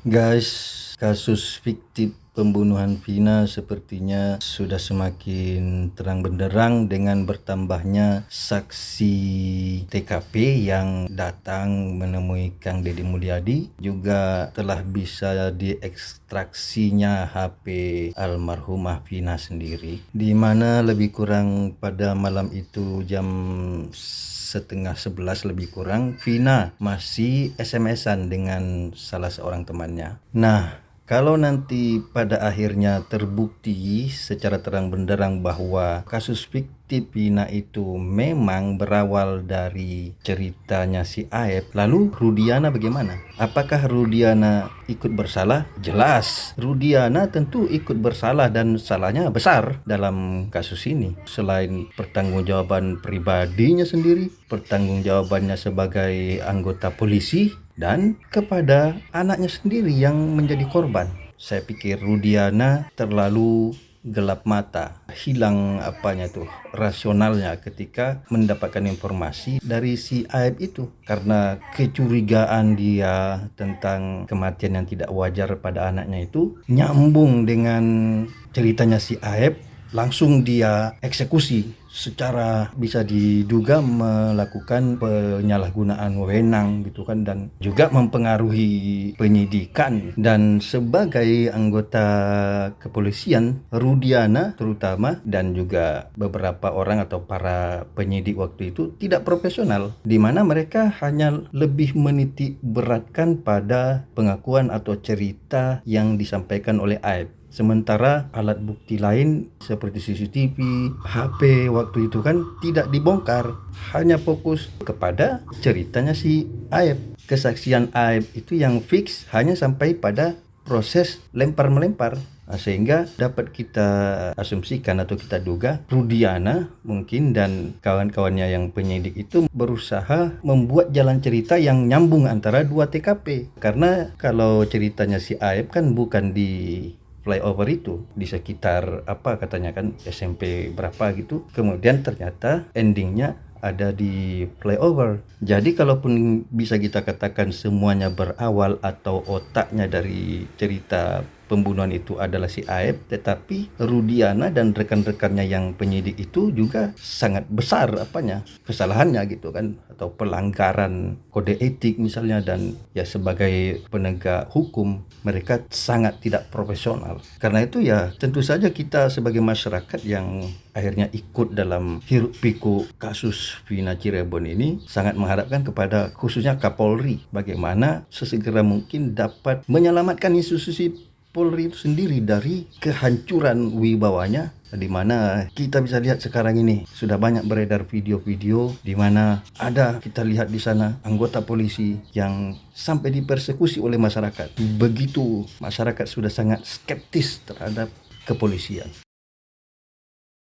Guys, kasus fiktif pembunuhan Vina sepertinya sudah semakin terang benderang dengan bertambahnya saksi TKP yang datang menemui Kang Deddy Mulyadi. Juga telah bisa diekstraksinya HP almarhumah Vina sendiri, di mana lebih kurang pada malam itu jam setengah 11 lebih kurang, Vina masih SMS-an dengan salah seorang temannya. Nah, kalau nanti pada akhirnya terbukti secara terang benderang bahwa kasus fiktif Vina itu memang berawal dari ceritanya si Aep, lalu Rudiana bagaimana? Apakah Rudiana ikut bersalah? Jelas, Rudiana tentu ikut bersalah dan salahnya besar dalam kasus ini. Selain pertanggungjawaban pribadinya sendiri, pertanggungjawabannya sebagai anggota polisi, dan kepada anaknya sendiri yang menjadi korban. Saya pikir Rudiana terlalu gelap mata, hilang rasionalnya ketika mendapatkan informasi dari si Aep itu, karena kecurigaan dia tentang kematian yang tidak wajar pada anaknya itu nyambung dengan ceritanya si Aep. Langsung dia eksekusi, secara bisa diduga melakukan penyalahgunaan wewenang gitu kan, dan juga mempengaruhi penyidikan. Dan sebagai anggota kepolisian, Rudiana terutama dan juga beberapa orang atau para penyidik waktu itu tidak profesional, di mana mereka hanya lebih menitik beratkan pada pengakuan atau cerita yang disampaikan oleh Aep. Sementara alat bukti lain seperti CCTV, HP waktu itu kan tidak dibongkar, hanya fokus kepada ceritanya si Aep. Kesaksian Aep itu yang fix hanya sampai pada proses lempar-melempar. Sehingga dapat kita asumsikan atau kita duga Rudiana mungkin dan kawan-kawannya yang penyidik itu berusaha membuat jalan cerita yang nyambung antara dua TKP. Karena kalau ceritanya si Aep kan bukan di flyover itu, di sekitar katanya kan SMP berapa gitu, kemudian ternyata endingnya ada di flyover. Jadi kalaupun bisa kita katakan semuanya berawal atau otaknya dari cerita pembunuhan itu adalah si Aep, tetapi Rudiana dan rekan-rekannya yang penyidik itu juga sangat besar kesalahannya gitu kan, atau pelanggaran kode etik misalnya, dan ya sebagai penegak hukum mereka sangat tidak profesional. Karena itu ya tentu saja kita sebagai masyarakat yang akhirnya ikut dalam hiruk pikuk kasus Vina Cirebon ini sangat mengharapkan kepada khususnya Kapolri bagaimana sesegera mungkin dapat menyelamatkan institusi Polri itu sendiri dari kehancuran wibawanya, di mana kita bisa lihat sekarang ini sudah banyak beredar video-video di mana ada, kita lihat di sana anggota polisi yang sampai dipersekusi oleh masyarakat. Begitu masyarakat sudah sangat skeptis terhadap kepolisian.